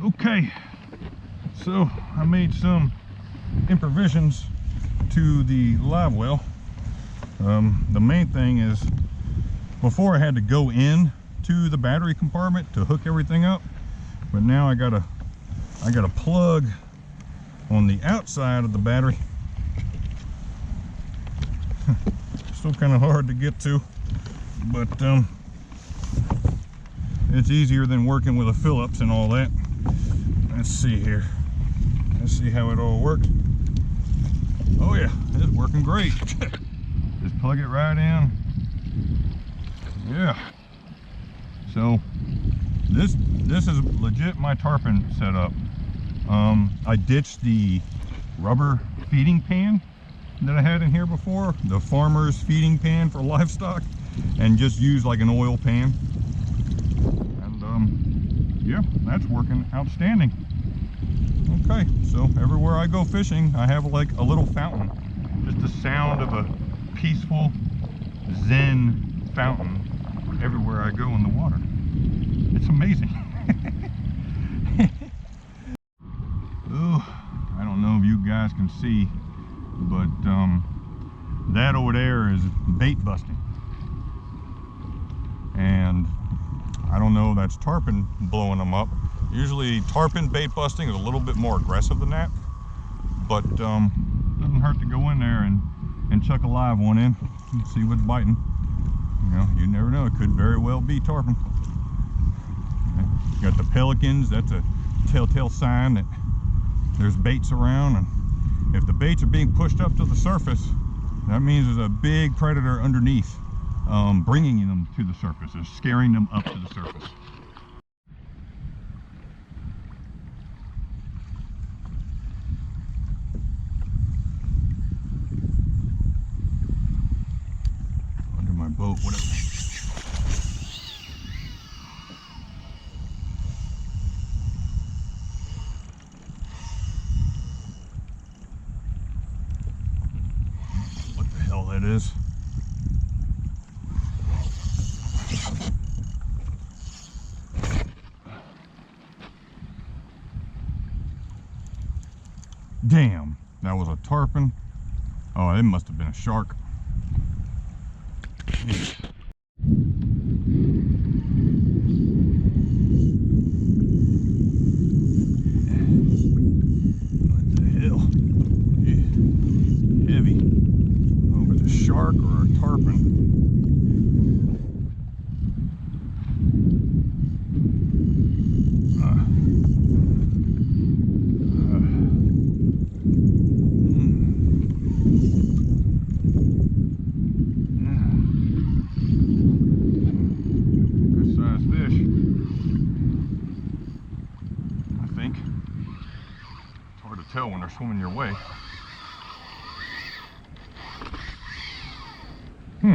Okay, so I made some improvisions to the live well. The main thing is, before I had to go in to the battery compartment to hook everything up, but now I got a plug on the outside of the battery. Still kind of hard to get to, but it's easier than working with a Phillips and all that. Let's see here. Let's see how it all works. Oh yeah, it's working great. Just plug it right in. Yeah. So this is legit my tarpon setup. I ditched the rubber feeding pan that I had in here before, the farmer's feeding pan for livestock, and just used like an oil pan. And yeah, that's working outstanding. Okay, so everywhere I go fishing, I have like a little fountain. Just the sound of a peaceful zen fountain everywhere I go in the water. It's amazing. Oh, I don't know if you guys can see, but that over there is bait busting. And I don't know, that's tarpon blowing them up. Usually tarpon bait busting is a little bit more aggressive than that, but doesn't hurt to go in there and chuck a live one in and see what's biting. You know, you never know, it could very well be tarpon. You got the pelicans, that's a telltale sign that there's baits around, and if the baits are being pushed up to the surface, that means there's a big predator underneath, bringing them to the surface, or scaring them up to the surface. Under my boat, whatever. What the hell that is? Damn, that was a tarpon. Oh, it must have been a shark. What the hell? Heavy. I don't know if it's a shark or a tarpon. Tell when they're swimming your way. I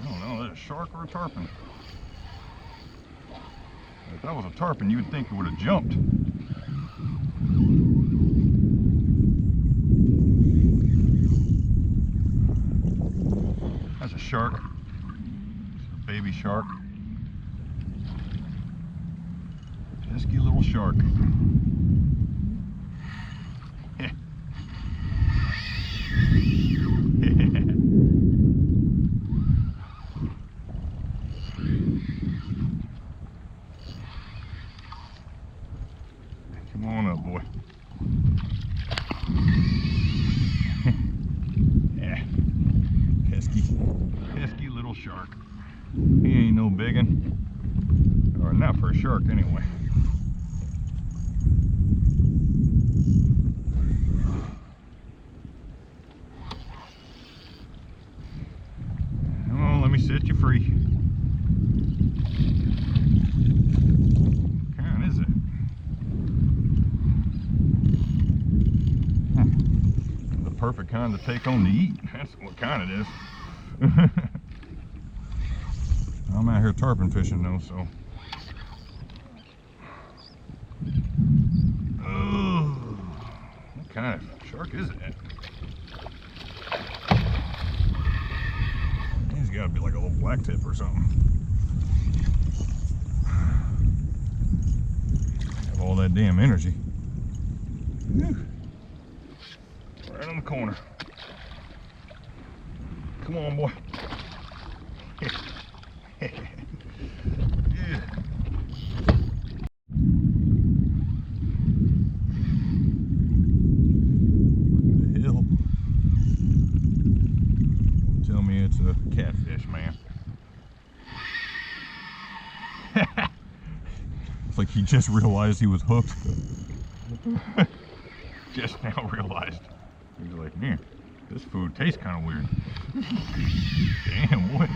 don't know, is that a shark or a tarpon? If that was a tarpon, you would think it would have jumped. That's a shark. It's a baby shark. Pesky little shark. Come on up, boy. Yeah. Pesky little shark. He ain't no biggin'. Or not for a shark anyway. Come on, let me set you free. What kind is it? The perfect kind to take home to eat. That's what kind it is. I'm out here tarpon fishing though, so. Oh, what kind of shark is that? He's got to be like a little black tip or something. Have all that damn energy. Whew. Right on the corner. Come on, boy. Yeah. The hill. Tell me it's a catfish, man. It's like he just realized he was hooked. Just now realized. He's like, man, this food tastes kind of weird. Damn, what?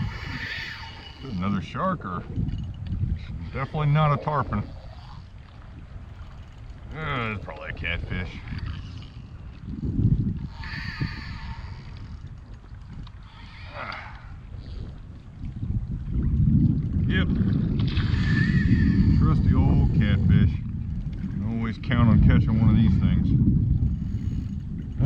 Is it another shark or? Definitely not a tarpon. It's probably a catfish. Yep. Trusty old catfish. You can always count on catching one of these things. I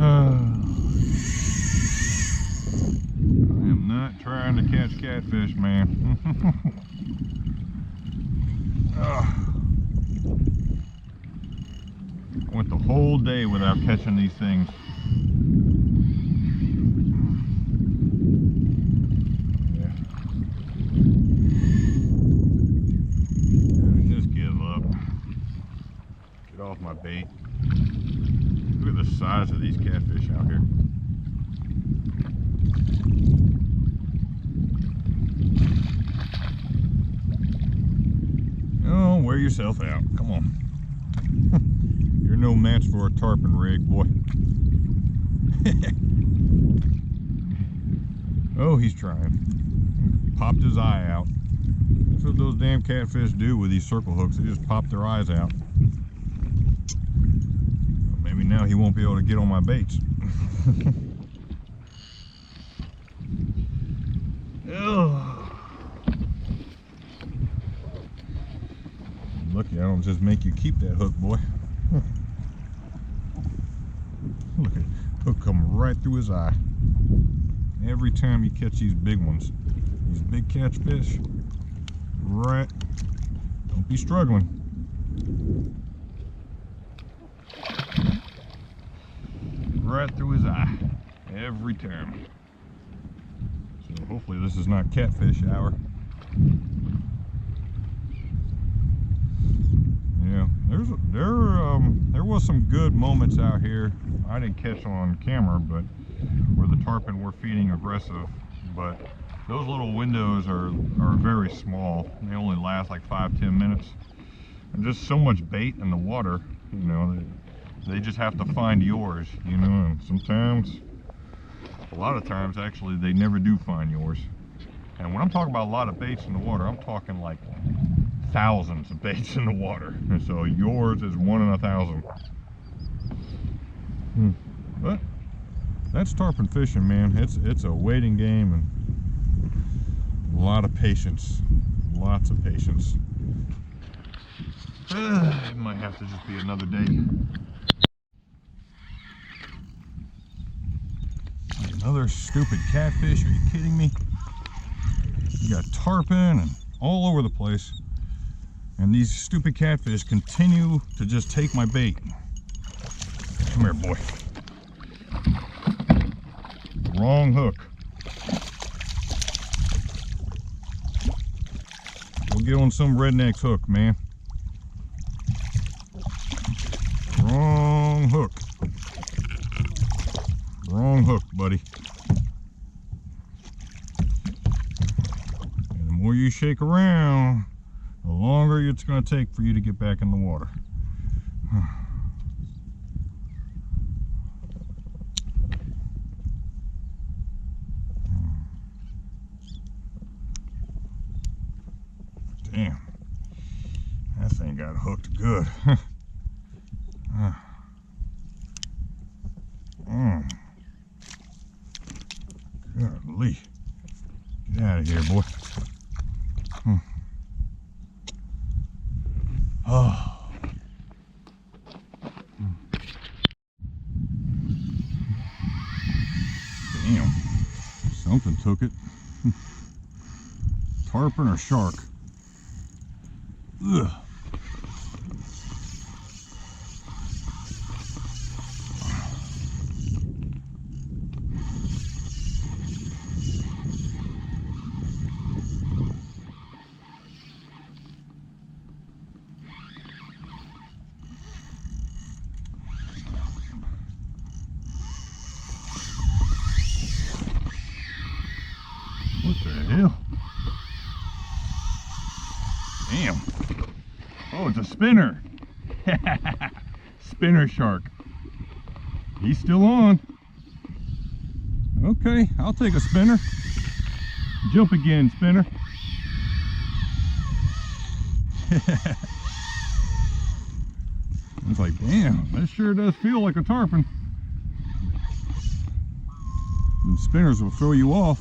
am not trying to catch catfish, man. Went the whole day without catching these things. Yeah. Just give up. Get off my bait. Look at the size of these catfish out here. Oh, wear yourself out. Come on. You're no match for a tarpon rig, boy. Oh, he's trying. Popped his eye out. That's what those damn catfish do with these circle hooks. They just pop their eyes out. Maybe now he won't be able to get on my baits. Oh. Lucky I don't just make you keep that hook, boy. Look at hook come right through his eye. Every time you catch these big ones, these big catfish, right, don't be struggling. Right through his eye, every time. So hopefully this is not catfish hour. Yeah, there was some good moments out here. I didn't catch on camera, but where the tarpon were feeding aggressive. But those little windows are very small. They only last like 5-10 minutes. And just so much bait in the water, you know, they just have to find yours, you know. And sometimes, a lot of times actually, they never do find yours. And when I'm talking about a lot of baits in the water, I'm talking like thousands of baits in the water, and so yours is 1 in 1,000. But that's tarpon fishing, man. It's a waiting game and a lot of patience, lots of patience. It might have to just be another day. Another stupid catfish? Are you kidding me? You got tarpon and all over the place. And these stupid catfish continue to just take my bait. Come here, boy. Wrong hook. We'll get on some redneck's hook, man. Wrong hook. Wrong hook, buddy. And the more you shake around, the longer it's going to take for you to get back in the water. Damn, that thing got hooked good. Golly. Get out of here, boy. Oh. Damn. Something took it. Tarpon or shark? Ugh. a spinner. Spinner shark. He's still on. Okay, I'll take a spinner. Jump again, spinner. It's like, damn, that sure does feel like a tarpon. And spinners will throw you off.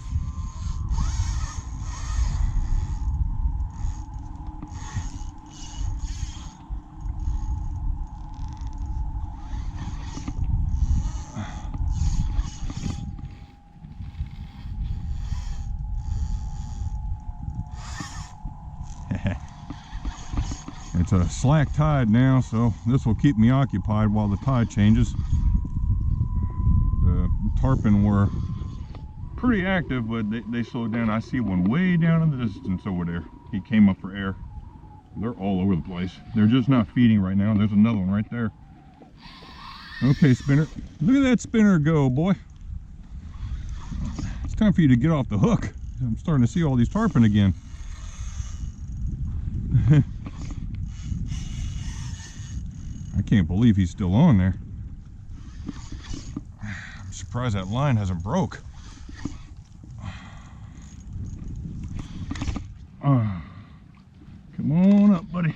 It's a slack tide now, so this will keep me occupied while the tide changes. The tarpon were pretty active, but they slowed down. I see one way down in the distance over there. He came up for air. They're all over the place. They're just not feeding right now. There's another one right there. Okay, spinner. Look at that spinner go, boy. It's time for you to get off the hook. I'm starting to see all these tarpon again. I can't believe he's still on there. I'm surprised that line hasn't broke. Come on up, buddy.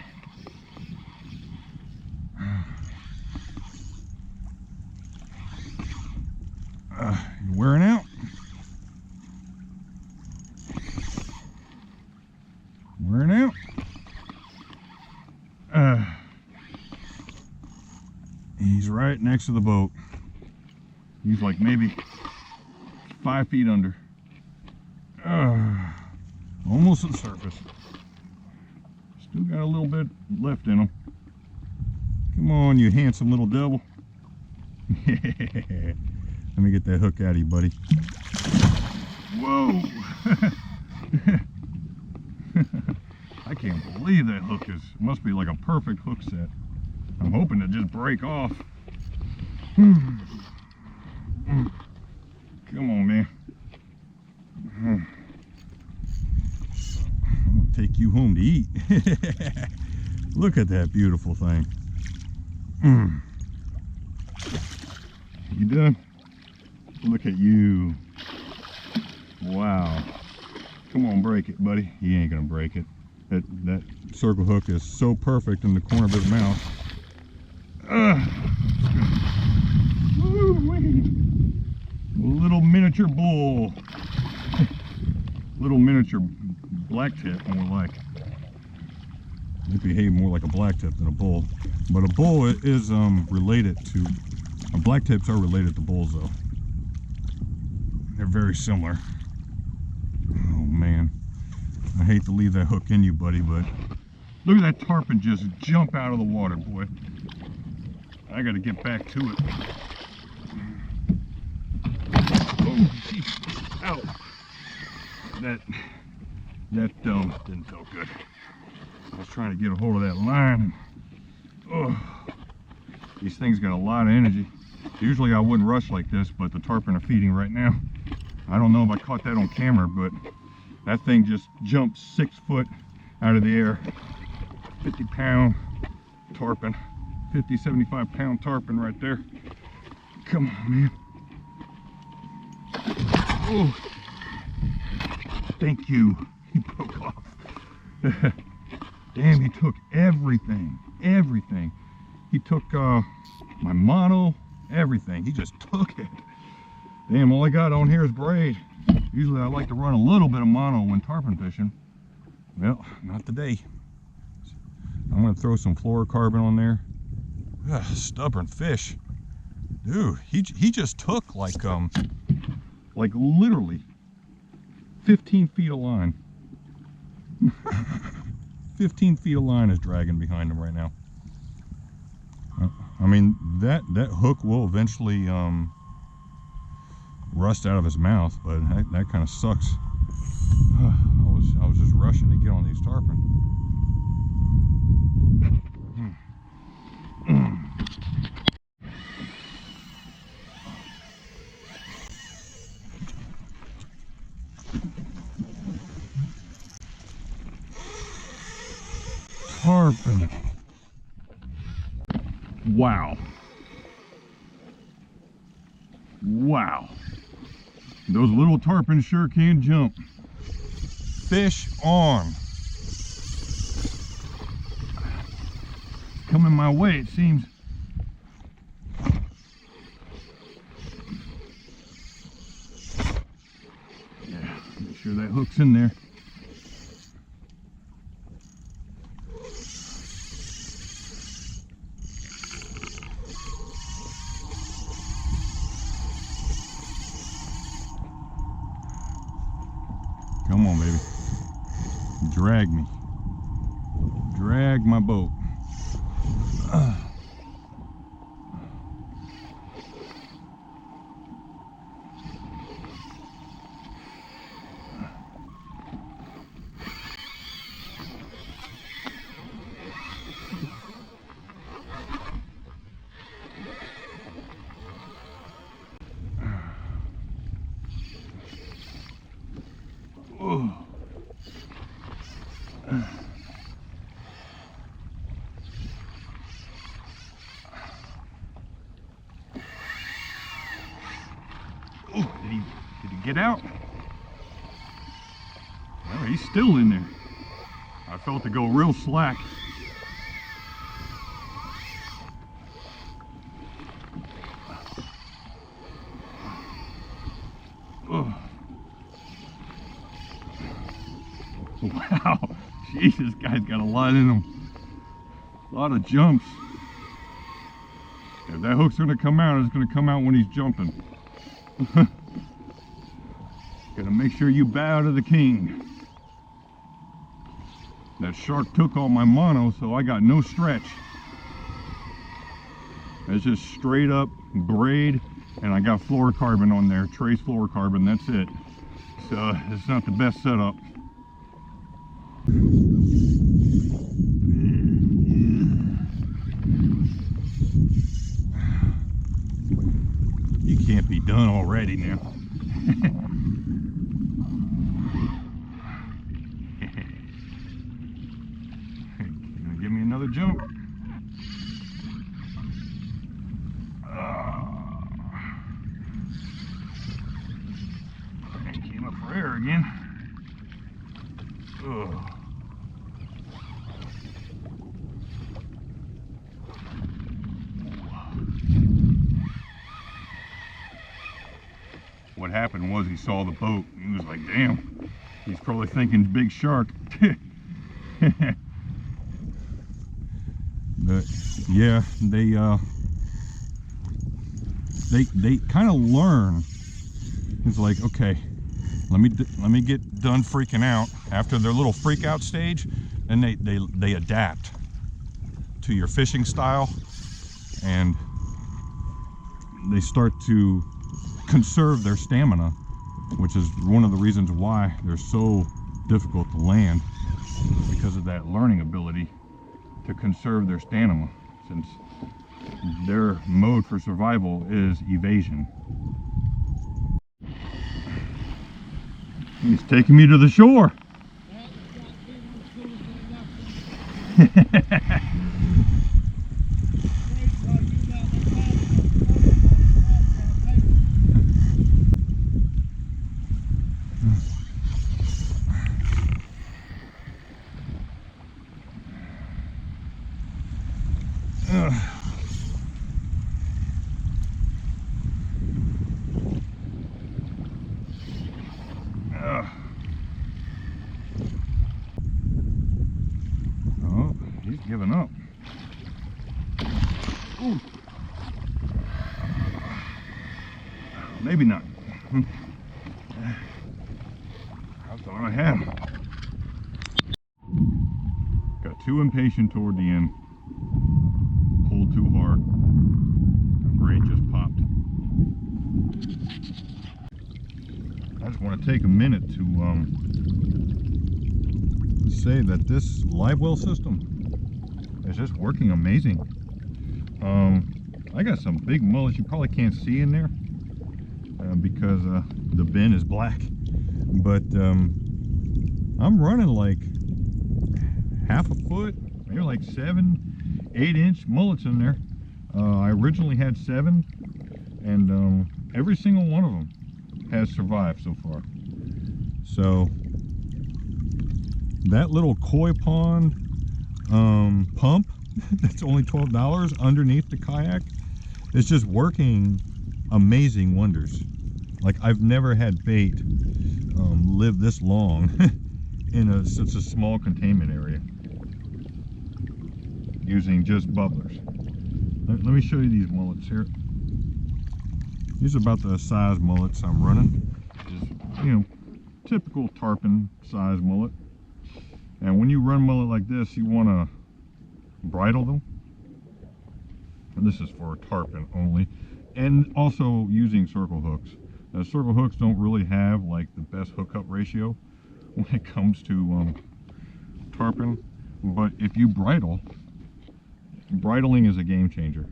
You wearing out? Wearing out? He's right next to the boat. He's like maybe 5 feet under. Almost at the surface. Still got a little bit left in him. Come on, you handsome little devil. Let me get that hook out of you, buddy. Whoa! I can't believe that hook must be like a perfect hook set. I'm hoping to just break off. Come on, man. I'm gonna take you home to eat. Look at that beautiful thing. You done? Look at you. Wow. Come on, break it, buddy. He ain't gonna break it. That circle hook is so perfect in the corner of his mouth. Little miniature bull. Little miniature blacktip, more like. They behave more like a blacktip than a bull. But a bull is related to, blacktips are related to bulls though. They're very similar. Oh man. I hate to leave that hook in you, buddy, but look at that tarpon just jump out of the water, boy. I gotta get back to it. Oh, geez. Ow. That didn't feel good. I was trying to get a hold of that line. Oh, these things got a lot of energy. Usually I wouldn't rush like this, but the tarpon are feeding right now. I don't know if I caught that on camera, but that thing just jumped 6 foot out of the air. 50-pound tarpon. 50, 75-pound tarpon right there. Come on, man. Oh, thank you. He broke off. Damn, he took everything. Everything. He took my mono, everything. He just took it. Damn, all I got on here is braid. Usually I like to run a little bit of mono when tarpon fishing. Well, not today. I'm gonna throw some fluorocarbon on there. Ugh, stubborn fish. Dude, he just took like literally 15 feet of line. 15 feet of line is dragging behind him right now. I mean, that hook will eventually rust out of his mouth, but that kind of sucks. I was just rushing to get on these tarpon. Tarpon. Wow. Wow. Those little tarpons sure can jump. Fish on. Coming my way, it seems. Yeah, make sure that hook's in there. Come on, baby. Drag me. Drag my boat. Did he get out? Well, he's still in there. I felt it go real slack. Oh. Wow, jeez, this guy's got a lot in him. A lot of jumps. If that hook's gonna come out, it's gonna come out when he's jumping. Gotta make sure you bow to the king. That shark took all my mono, so I got no stretch. It's just straight up braid, and I got fluorocarbon on there, trace fluorocarbon, that's it. So it's not the best setup. You can't be done already now. Gonna give me another jump. And came up for air again. Ugh. What happened was he saw the boat. He was like, damn, he's probably thinking big shark. But yeah, they kind of learn. It's like, okay, let me get done freaking out. After their little freak out stage, and they adapt to your fishing style, and they start to conserve their stamina, which is one of the reasons why they're so difficult to land, because of that learning ability to conserve their stamina, since their mode for survival is evasion. He's taking me to the shore. Oh, he's giving up. Ooh. Maybe not. I thought I had him. Got too impatient toward the end. Pulled too hard. Braid just popped. I just want to take a minute to say that this live well system is just working amazing. I got some big mullets you probably can't see in there because the bin is black, but I'm running like half a foot, maybe like 7-8 inch mullets in there, I originally had 7, and every single one of them has survived so far. So that little koi pond pump that's only $12 underneath the kayak, it's just working amazing wonders. Like, I've never had bait live this long in such a small containment area using just bubblers. Let me show you these mullets here. These are about the size mullets I'm running. Just, you know, typical tarpon size mullet. And when you run mullet like this, you want to bridle them. And this is for tarpon only. And also using circle hooks. Now, circle hooks don't really have like the best hookup ratio when it comes to tarpon. But if you bridle, bridling is a game changer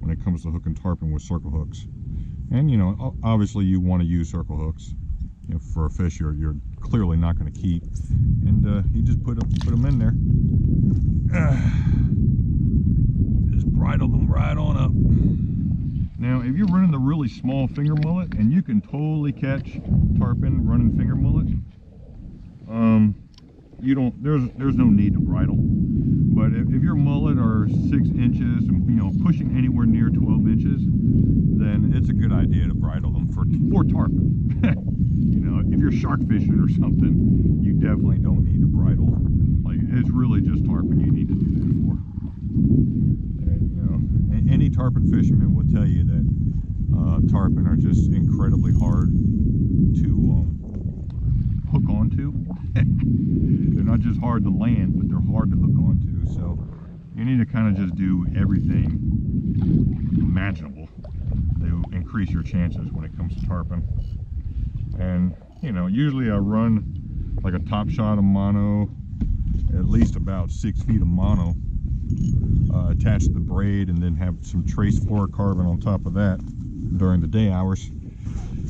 when it comes to hooking tarpon with circle hooks. And you know, obviously you want to use circle hooks, you know, for a fish you're clearly not going to keep, and you just put them in there. Just bridle them right on up. Now, if you're running the really small finger mullet, and you can totally catch tarpon running finger mullet, there's no need to bridle. But if your mullet are 6 inches and, you know, pushing anywhere near 12 inches, then it's a good idea to bridle them for tarpon. You know, if you're shark fishing or something, you definitely don't need to bridle. Like, it's really just tarpon you need to do that for. And, you know, any tarpon fisherman will tell you that tarpon are just incredibly hard to hook onto. They're not just hard to land, but they're hard to hook onto. So you need to kind of just do everything imaginable to increase your chances when it comes to tarpon. And you know, usually I run like a top shot of mono, at least about 6 feet of mono attached to the braid, and then have some trace fluorocarbon on top of that during the day hours.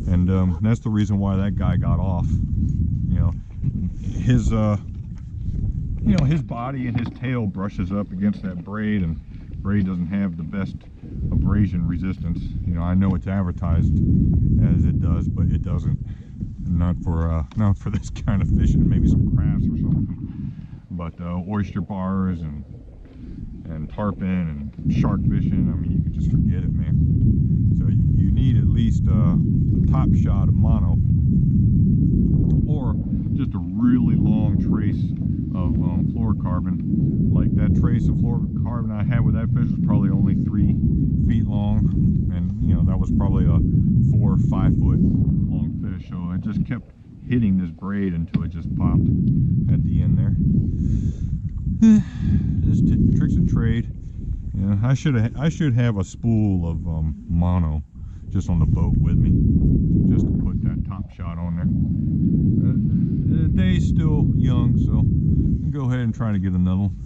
And that's the reason why that guy got off. You know, his his body and his tail brushes up against that braid, and braid doesn't have the best abrasion resistance. You know, I know it's advertised as it does, but it doesn't. Not for this kind of fishing. Maybe some crafts or something. But oyster bars and tarpon and shark fishing, I mean, you can just forget it, man. So you need at least a top shot of mono, or just a really long trace of fluorocarbon. Like that trace of fluorocarbon I had with that fish was probably only 3 feet long, and you know, that was probably a 4 or 5 foot long fish. So it just kept hitting this braid until it just popped at the end there. Just tricks of trade. You know, I should have a spool of mono just on the boat with me, just to put that top shot on there. The day's still young, so I'll go ahead and try to get another one.